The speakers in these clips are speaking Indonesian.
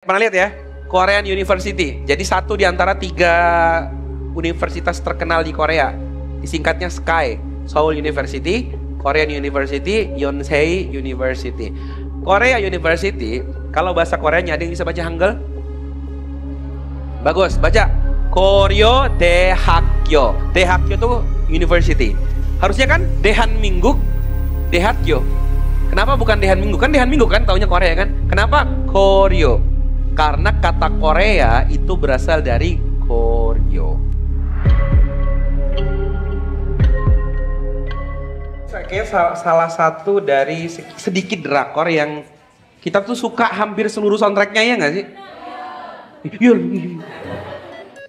Pernah lihat ya? Korean University. Jadi satu di antara 3 universitas terkenal di Korea. Disingkatnya SKY. Seoul University, Korean University, Yonsei University. Korea University, kalau bahasa Koreanya ada yang bisa baca Hangul? Bagus, baca. Koryo Daehakyo. Daehakyo itu university. Harusnya kan Daehanmingguk, Daehakyo. Kenapa bukan Daehanmingguk? Kan Daehanmingguk kan taunya Korea kan? Kenapa Koryo? Karena kata Korea itu berasal dari Koryo. Kayaknya salah satu dari sedikit drakor yang kita tuh suka hampir seluruh soundtracknya, ya nggak sih? Iya.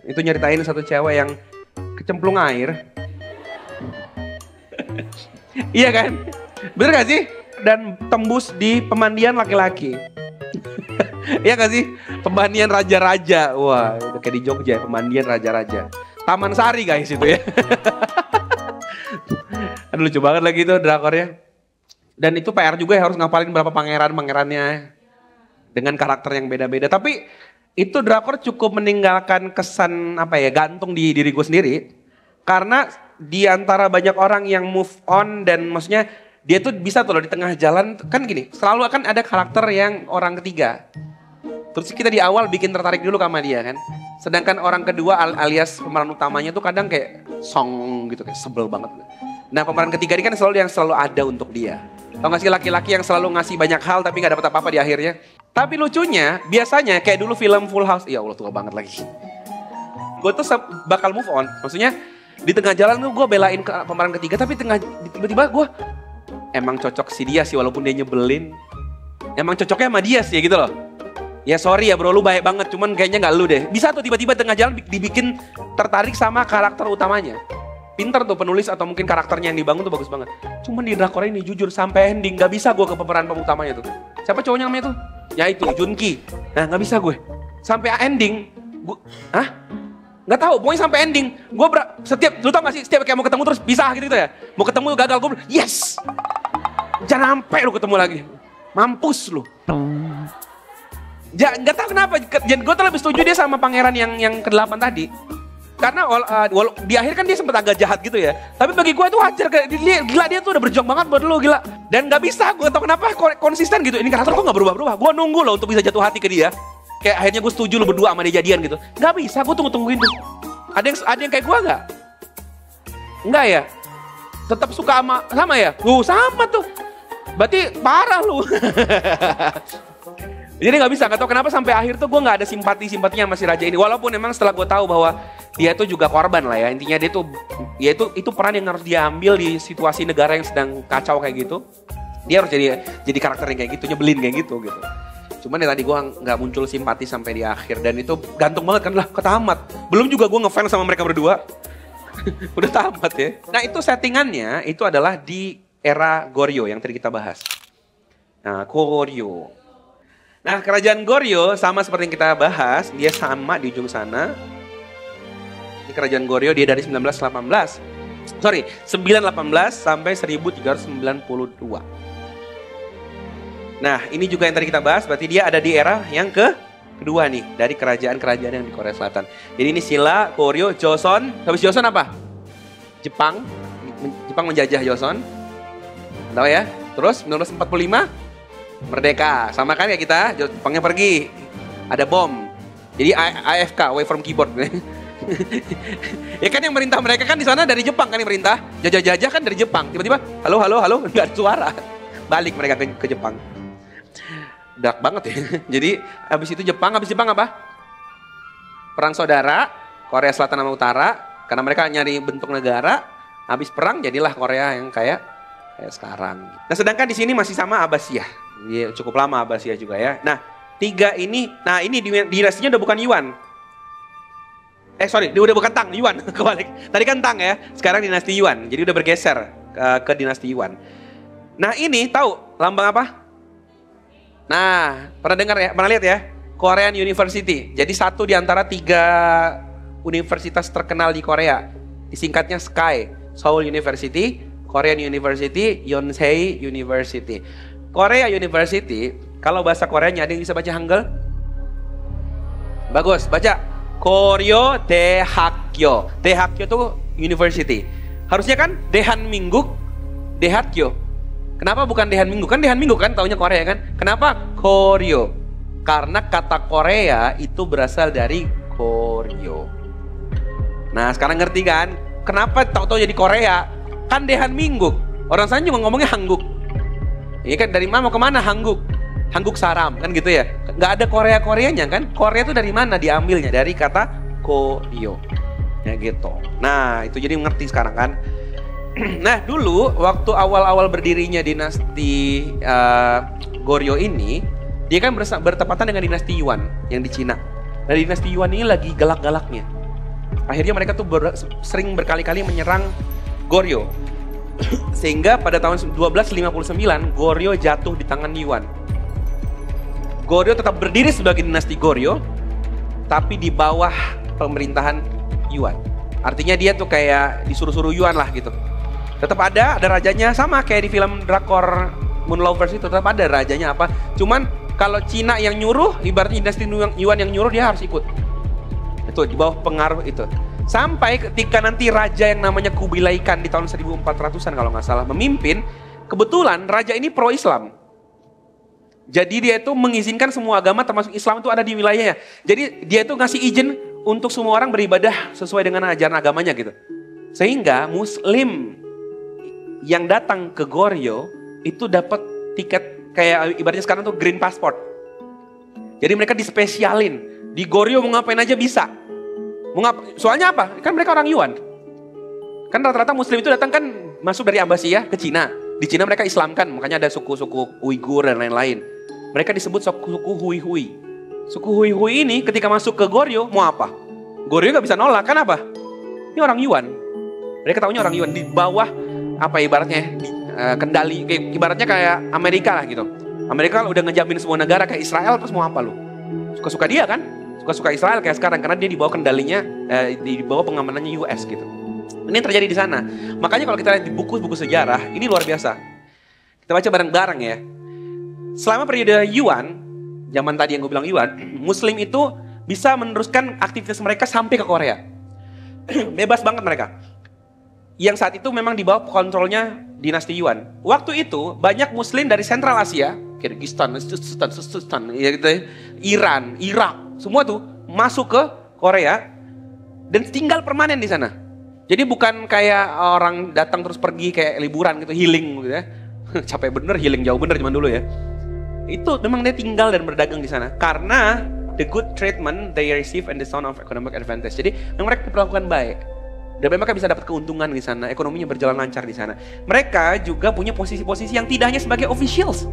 Itu nyeritain satu cewek yang kecemplung air. Iya kan? Bener gak sih? Dan tembus di pemandian laki-laki. Iya gak sih? Pemandian raja-raja. Wah, udah kayak di Jogja, pemandian raja-raja. Taman Sari guys itu ya. Aduh, lucu banget lagi itu drakornya. Dan itu PR juga ya, harus ngapalin berapa pangerannya. Dengan karakter yang beda-beda. Tapi itu drakor cukup meninggalkan kesan gantung di diri gue sendiri. Karena di antara banyak orang yang move on dan maksudnya dia tuh bisa tuh loh di tengah jalan kan gini, selalu akan ada karakter yang orang ketiga. Terus kita di awal bikin tertarik dulu sama dia kan. Sedangkan orang kedua alias pemeran utamanya tuh kadang kayak song gitu, kayak sebel banget. Nah pemeran ketiga ini kan selalu ada untuk dia. Tau gak sih laki-laki yang selalu ngasih banyak hal tapi gak dapat apa-apa di akhirnya. Tapi lucunya biasanya kayak dulu film Full House. Ya Allah tua banget lagi. Gue tuh bakal move on. Maksudnya di tengah jalan tuh gue belain ke pemeran ketiga. Tapi tiba-tiba gue emang cocok si dia sih walaupun dia nyebelin. Emang cocoknya sama dia sih gitu loh. Ya sorry ya bro, lu baik banget, cuman kayaknya gak lu deh. Bisa tuh tiba-tiba tengah jalan dibikin tertarik sama karakter utamanya. Pinter tuh penulis atau mungkin karakternya yang dibangun tuh bagus banget. Cuman di drakor ini jujur sampai ending gak bisa gue ke pemeran utamanya tuh. Siapa cowoknya namanya tuh? Ya itu Junki. Nah gak bisa gue. Sampai ending, gue, Gak tahu, pokoknya sampai ending. Gue lu tau gak sih, setiap kayak mau ketemu terus pisah gitu ya. Mau ketemu gagal, gue bilang, yes. Jangan sampai lu ketemu lagi. Mampus lu. Gak tahu kenapa, gue tuh lebih setuju dia sama pangeran yang ke-8 tadi. Karena di akhir kan dia sempat agak jahat gitu ya. Tapi bagi gue itu wajar, gila dia tuh udah berjuang banget buat lu, gila. Dan gak bisa, gue tau kenapa konsisten gitu. Ini karakter kok gak berubah-berubah. Gue nunggu loh untuk bisa jatuh hati ke dia. Kayak akhirnya gue setuju lu berdua sama dia jadian gitu. Gak bisa, gue tungguin tuh. Ada yang kayak gue gak? Enggak ya? Tetap suka sama ya? Sama tuh. Berarti parah lu. Jadi gak bisa, gak tau kenapa sampai akhir tuh gue gak ada simpatinya sama si raja ini. Walaupun emang setelah gue tahu bahwa dia tuh juga korban lah ya. Intinya dia tuh, ya itu peran yang harus dia ambil di situasi negara yang sedang kacau kayak gitu. Dia harus jadi karakter yang kayak gitu, nyebelin kayak gitu. Cuman ya tadi gue gak muncul simpati sampai di akhir. Dan itu gantung banget kan lah, ketamat. Belum juga gue ngefans sama mereka berdua. Udah tamat ya. Nah itu settingannya, itu adalah di era Goryeo yang tadi kita bahas. Nah Goryeo. Nah kerajaan Goryeo sama seperti yang kita bahas, dia sama di ujung sana. Ini kerajaan Goryeo dia dari 918 sampai 1392. Nah ini juga yang tadi kita bahas, berarti dia ada di era yang kedua nih. Dari kerajaan-kerajaan yang di Korea Selatan. Jadi ini Silla, Goryeo, Joseon. Habis Joseon apa? Jepang menjajah Joseon. Tahu ya? Terus 1945 merdeka. Sama kan ya kita, Jepangnya pergi. Ada bom. Jadi AFK, away from keyboard. Ya kan yang merintah mereka kan di sana dari Jepang kan yang merintah. Jajah-jajah kan dari Jepang. Tiba-tiba halo, nggak ada suara. Balik mereka ke Jepang. Dark banget ya. Jadi habis Jepang apa? Perang saudara, Korea Selatan sama Utara. Karena mereka nyari bentuk negara. Habis perang jadilah Korea yang kayak sekarang. Nah sedangkan di sini masih sama Abbasiyah. Ya, cukup lama Abbasiyah juga ya. Nah 3 ini, ini dinastinya udah bukan Yuan. Dia udah bukan Tang, Yuan. Kebalik. Tadi kan Tang ya, sekarang dinasti Yuan. Jadi udah bergeser ke dinasti Yuan. Nah ini tahu lambang apa? Nah pernah dengar ya, pernah lihat ya? Korean University. Jadi satu di antara 3 universitas terkenal di Korea. Disingkatnya SKY. Seoul University, Korean University, Yonsei University. Korea University, kalau bahasa Koreanya ada yang bisa baca Hangul? Bagus, baca. Koryo Dehakyo. Dehakyo itu university. Harusnya kan Dehanmingguk, Dehakyo. Kenapa bukan Dehanmingguk? Kan Dehanmingguk kan taunya Korea kan? Kenapa Koryo? Karena kata Korea itu berasal dari Koryo. Nah sekarang ngerti kan? Kenapa tahu-tahu jadi Korea? Kan Dehanmingguk. Orang sana juga ngomongnya Hangguk. Iya kan, dari mana mau kemana Hangguk? Hangguk Saram kan gitu ya. Nggak ada Korea-Koreanya kan. Korea itu dari mana diambilnya? Dari kata Koryo. Ya gitu. Nah itu jadi ngerti sekarang kan. Nah dulu waktu awal-awal berdirinya dinasti Goryeo ini, dia kan bertepatan dengan dinasti Yuan yang di Cina. Nah dinasti Yuan ini lagi galak-galaknya. Akhirnya mereka tuh sering berkali-kali menyerang Goryeo. Sehingga pada tahun 1259 Goryeo jatuh di tangan Yuan. Goryeo tetap berdiri sebagai dinasti Goryeo, tapi di bawah pemerintahan Yuan. Artinya dia tuh kayak disuruh-suruh Yuan lah gitu. Tetap ada rajanya, sama kayak di film drakor Moon Lovers itu tetap ada rajanya apa. Cuman kalau Cina yang nyuruh, ibaratnya dinasti Yuan yang nyuruh dia harus ikut. Itu di bawah pengaruh itu. Sampai ketika nanti raja yang namanya Kubilai Khan di tahun 1400-an kalau nggak salah memimpin, kebetulan raja ini pro Islam. Jadi dia itu mengizinkan semua agama termasuk Islam itu ada di wilayahnya. Jadi dia itu ngasih izin untuk semua orang beribadah sesuai dengan ajaran agamanya gitu. Sehingga Muslim yang datang ke Goryeo itu dapat tiket kayak ibaratnya sekarang tuh green passport. Jadi mereka dispesialin. Di Goryeo mau ngapain aja bisa. Soalnya apa? Kan mereka orang Yuan. Kan rata-rata Muslim itu datang kan masuk dari Abbasiyah ke Cina. Di Cina mereka Islamkan, makanya ada suku-suku Uighur dan lain-lain. Mereka disebut suku Hui-Hui. Suku Hui-Hui ini ketika masuk ke Goryeo mau apa? Goryeo gak bisa nolak, kan apa? Ini orang Yuan. Mereka tahunya orang Yuan di bawah apa ibaratnya kendali, ibaratnya kayak Amerika lah gitu. Amerika udah ngejamin semua negara kayak Israel, terus mau apa lu? Suka-suka dia kan? Suka-suka Israel kayak sekarang karena dia di bawah kendalinya, di bawah pengamanannya US gitu. Ini yang terjadi di sana. Makanya kalau kita lihat di buku-buku sejarah, ini luar biasa. Kita baca bareng-bareng ya. Selama periode Yuan, zaman tadi yang gue bilang Yuan, Muslim itu bisa meneruskan aktivitas mereka sampai ke Korea. Bebas banget mereka. Yang saat itu memang di bawah kontrolnya dinasti Yuan. Waktu itu banyak Muslim dari Sentral Asia, Kyrgyzstan, ya gitu ya, Iran, Irak, semua tuh masuk ke Korea dan tinggal permanen di sana. Jadi bukan kayak orang datang terus pergi kayak liburan gitu, healing gitu ya. Capek bener, healing jauh bener zaman dulu ya. Itu memang dia tinggal dan berdagang di sana karena the good treatment they receive and the sound of economic advantage. Jadi mereka diperlakukan baik. Dan mereka bisa dapat keuntungan di sana, ekonominya berjalan lancar di sana. Mereka juga punya posisi-posisi yang tidak hanya sebagai officials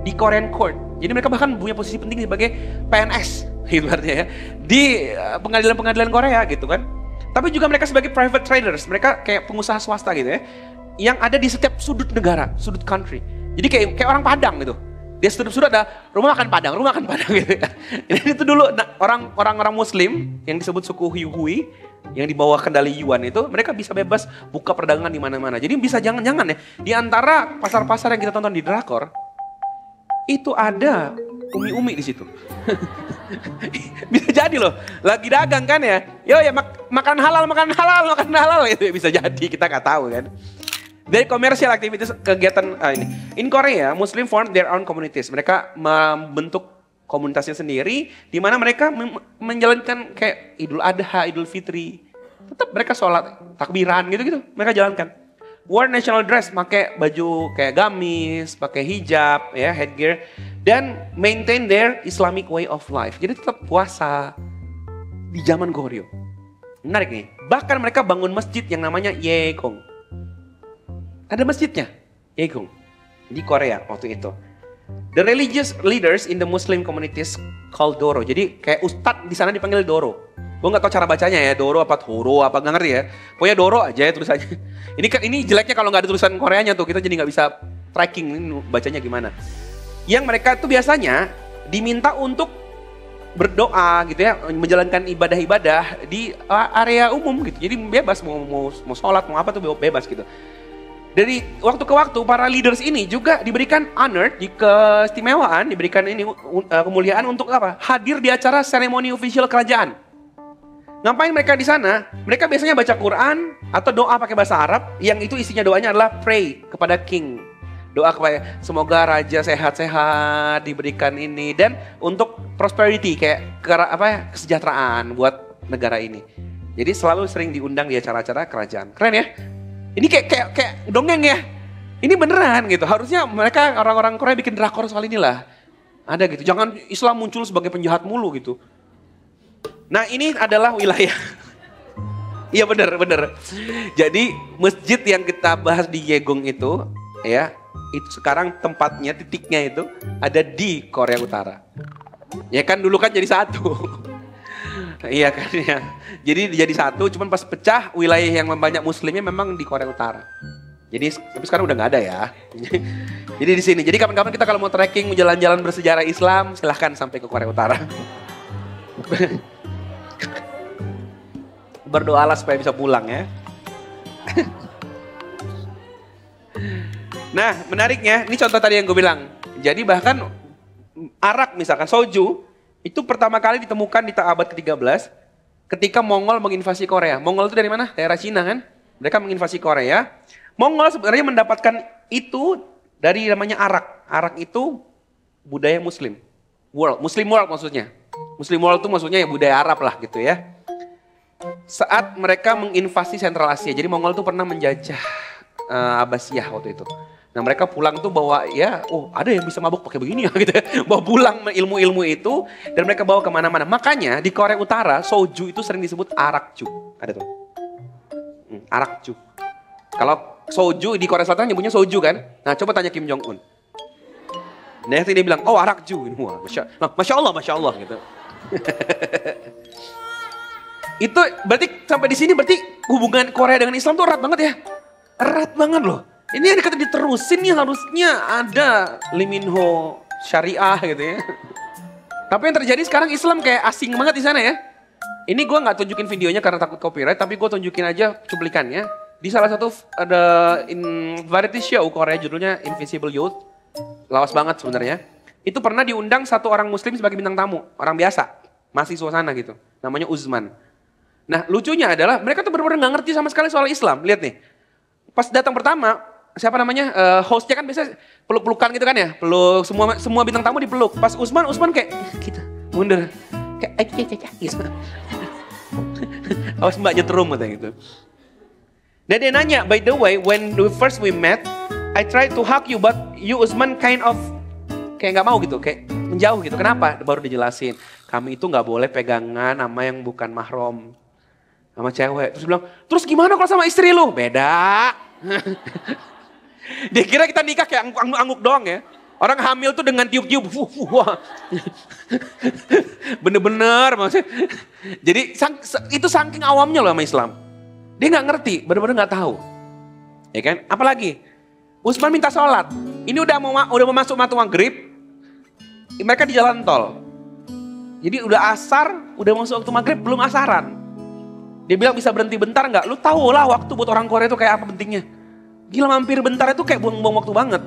di Korean court. Jadi mereka bahkan punya posisi penting sebagai PNS, gitu artinya ya, di pengadilan-pengadilan Korea gitu kan. Tapi juga mereka sebagai private traders, mereka kayak pengusaha swasta gitu ya, yang ada di setiap sudut negara, sudut country. Jadi kayak orang Padang gitu. Dia sudut-sudut ada rumah makan Padang gitu ya. Ini itu dulu orang-orang Muslim yang disebut suku Hui yang di bawah kendali Yuan itu, mereka bisa bebas buka perdagangan di mana-mana. Jadi bisa jangan-jangan ya, di antara pasar-pasar yang kita tonton di drakor, itu ada umi-umi di situ. Bisa jadi loh, lagi dagang kan ya. Yo ya makan halal itu bisa jadi, kita nggak tahu kan. Dari commercial activities kegiatan ini. In Korea, Muslim formed their own communities. Mereka membentuk komunitasnya sendiri, di mana mereka menjalankan kayak Idul Adha, Idul Fitri. Tetap mereka sholat, takbiran gitu-gitu, mereka jalankan. Wear national dress, pakai baju kayak gamis, pakai hijab, ya headgear, dan maintain their Islamic way of life. Jadi tetap puasa di zaman Goryeo. Menarik nih. Bahkan mereka bangun masjid yang namanya Yeonggung. Ada masjidnya, Yeonggung, di Korea waktu itu. The religious leaders in the Muslim communities called Doro. Jadi kayak ustadz di sana dipanggil Doro. Gue nggak tahu cara bacanya ya, Doro apa Toro apa nggak ngerti ya. Pokoknya Doro aja ya tulisannya. Ini jeleknya kalau nggak ada tulisan Koreanya tuh, kita jadi nggak bisa tracking ini bacanya gimana. Yang mereka tuh biasanya diminta untuk berdoa gitu ya, menjalankan ibadah-ibadah di area umum gitu. Jadi bebas mau sholat mau apa tuh bebas gitu. Dari waktu ke waktu para leaders ini juga diberikan honor, di keistimewaan, diberikan ini kemuliaan untuk apa? Hadir di acara seremoni official kerajaan. Ngapain mereka di sana? Mereka biasanya baca Quran atau doa pakai bahasa Arab yang itu isinya doanya adalah pray kepada king. Doa kepada semoga raja sehat-sehat, diberikan ini dan untuk prosperity kayak kesejahteraan buat negara ini. Jadi selalu sering diundang di acara-acara kerajaan. Keren ya? Ini kayak dongeng ya. Ini beneran gitu. Harusnya mereka orang-orang Korea bikin drakor soal inilah. Ada gitu. Jangan Islam muncul sebagai penjahat mulu gitu. Nah ini adalah wilayah. Iya bener. Jadi masjid yang kita bahas di Yegong itu ya. Itu sekarang tempatnya, titiknya itu ada di Korea Utara. Ya kan dulu kan jadi satu. Iya kan ya. Jadi jadi satu, cuman pas pecah wilayah yang banyak muslimnya memang di Korea Utara. Jadi tapi sekarang udah nggak ada ya. Jadi di sini. Jadi kapan-kapan kita kalau mau trekking, mau jalan-jalan bersejarah Islam, silahkan sampai ke Korea Utara. Berdoalah supaya bisa pulang ya. Nah menariknya, ini contoh tadi yang gue bilang. Jadi bahkan arak misalkan, soju, itu pertama kali ditemukan di abad ke-13 ketika Mongol menginvasi Korea. Mongol itu dari mana? Daerah Cina kan? Mereka menginvasi Korea. Mongol sebenarnya mendapatkan itu dari namanya arak. Arak itu budaya Muslim. Muslim world maksudnya. Muslim world itu maksudnya ya budaya Arab lah gitu ya. Saat mereka menginvasi Sentral Asia. Jadi Mongol itu pernah menjajah Abbasiyah waktu itu. Nah mereka pulang tuh bawa ya, ada yang bisa mabuk pakai begini ya gitu ya. Bawa pulang ilmu-ilmu itu dan mereka bawa kemana-mana. Makanya di Korea Utara soju itu sering disebut arakju. Ada tuh. Arakju. Kalau soju di Korea Selatan nyebutnya soju kan. Nah coba tanya Kim Jong Un. Nah dia bilang, arakju. Wah, Masya Allah gitu. Itu berarti sampai di sini berarti hubungan Korea dengan Islam tuh erat banget ya. Erat banget loh. Ini yang dikata diterusin nih harusnya ada Lee Min Ho syariah gitu ya. Tapi yang terjadi sekarang Islam kayak asing banget di sana ya. Ini gue nggak tunjukin videonya karena takut copyright, tapi gue tunjukin aja cuplikannya. Di salah satu ada variety show Korea judulnya Invisible Youth. Lawas banget sebenarnya. Itu pernah diundang satu orang Muslim sebagai bintang tamu, orang biasa, mahasiswa sana gitu. Namanya Uzman. Nah lucunya adalah mereka tuh benar-benar nggak ngerti sama sekali soal Islam. Lihat nih, pas datang pertama. Siapa namanya, hostnya kan biasa peluk-pelukan gitu kan ya, peluk semua bintang tamu dipeluk. Pas Usman kayak gitu, mundur, kayak gitu. Awas mbak nyetrum katanya gitu. Dan dia nanya, by the way, when we met, I tried to hug you, but you Usman kind of kayak nggak mau gitu, kayak menjauh gitu. Kenapa? Baru dijelasin, kami itu nggak boleh pegangan sama yang bukan mahram, sama cewek. Terus bilang, terus gimana kalau sama istri lu? Beda. Dia kira kita nikah kayak angguk-angguk doang ya. Orang hamil tuh dengan tiup-tiup. Bener-bener maksudnya. Jadi itu saking awamnya loh sama Islam. Dia gak ngerti, bener-bener gak tahu. Ya kan? Apalagi Usman minta sholat. Ini udah mau masuk waktu maghrib. Mereka di jalan tol. Jadi udah asar, udah masuk waktu maghrib, belum asaran. Dia bilang bisa berhenti bentar gak? Lu tahu lah waktu buat orang Korea itu kayak apa pentingnya. Gila mampir bentar itu kayak buang-buang waktu banget.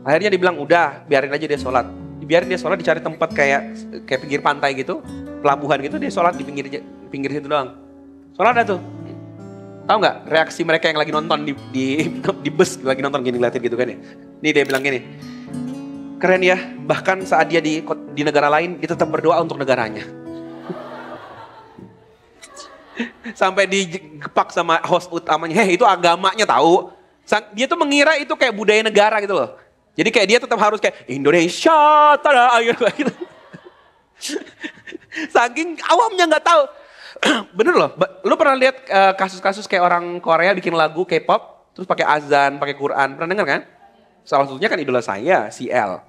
Akhirnya dibilang udah biarin aja dia sholat. Dibiarin dia sholat, dicari tempat kayak pinggir pantai gitu. Pelabuhan gitu, dia sholat di pinggir situ doang. Sholat ada tuh. Tahu nggak reaksi mereka yang lagi nonton di bus lagi nonton gini ngeliatin gitu kan ya. Nih dia bilang gini. Keren ya, bahkan saat dia di negara lain dia tetap berdoa untuk negaranya. Sampai digepak sama host utamanya, itu agamanya tahu. Dia tuh mengira itu kayak budaya negara gitu loh. Jadi kayak dia tetap harus kayak Indonesia, tada gitu. Saking awamnya nggak tahu. Bener loh, lu pernah lihat kasus-kasus kayak orang Korea bikin lagu K-pop, terus pakai azan, pakai Quran, pernah dengar kan? Salah satunya kan idola saya, CL.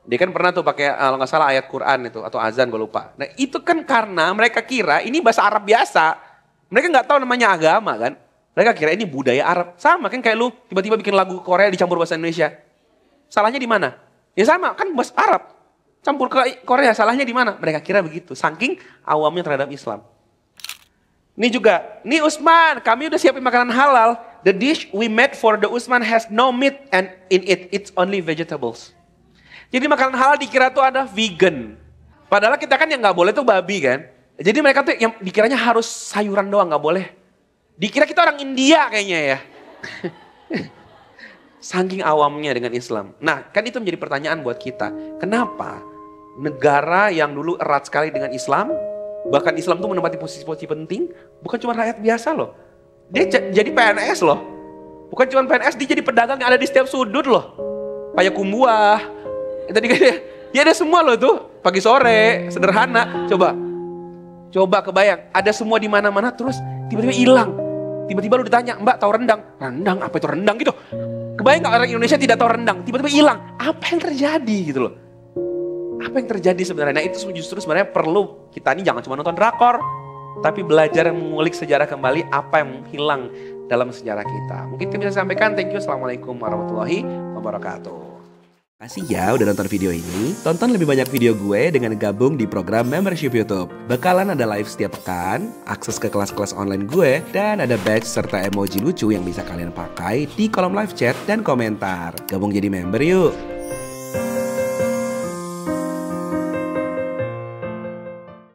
Dia kan pernah tuh pakai kalau nggak salah ayat Quran itu atau azan gue lupa. Nah itu kan karena mereka kira ini bahasa Arab biasa. Mereka nggak tahu namanya agama kan. Mereka kira ini budaya Arab. Sama kan kayak lu tiba-tiba bikin lagu Korea dicampur bahasa Indonesia. Salahnya di mana? Ya sama kan bahasa Arab. Campur ke Korea, salahnya di mana? Mereka kira begitu. Saking awamnya terhadap Islam. Ini juga, nih Usman, kami udah siapin makanan halal. The dish we made for the Usman has no meat and in it, it's only vegetables. Jadi makanan halal dikira tuh ada vegan. Padahal kita kan yang nggak boleh tuh babi kan. Jadi mereka tuh yang dikiranya harus sayuran doang, nggak boleh. Dikira kita orang India kayaknya ya. Saking awamnya dengan Islam. Nah kan itu menjadi pertanyaan buat kita. Kenapa negara yang dulu erat sekali dengan Islam, bahkan Islam tuh menempati posisi-posisi penting, bukan cuma rakyat biasa loh. Dia jadi PNS loh. Bukan cuma PNS, dia jadi pedagang yang ada di setiap sudut loh. Payakumbuh. Tadi kan dia ada semua loh tuh. Pagi sore, sederhana. Coba kebayang. Ada semua di mana-mana terus tiba-tiba hilang. Tiba-tiba lu ditanya, Mbak tahu rendang? Rendang? Apa itu rendang gitu? Kebayang gak orang Indonesia tidak tahu rendang? Tiba-tiba hilang. Apa yang terjadi gitu loh. Apa yang terjadi sebenarnya? Nah itu justru sebenarnya perlu kita ini jangan cuma nonton drakor. Tapi belajar mengulik sejarah kembali apa yang hilang dalam sejarah kita. Mungkin kita bisa sampaikan. Thank you. Assalamualaikum warahmatullahi wabarakatuh. Makasih ya udah nonton video ini. Tonton lebih banyak video gue dengan gabung di program membership YouTube. Bakalan ada live setiap pekan, akses ke kelas-kelas online gue, dan ada badge serta emoji lucu yang bisa kalian pakai di kolom live chat dan komentar. Gabung jadi member yuk!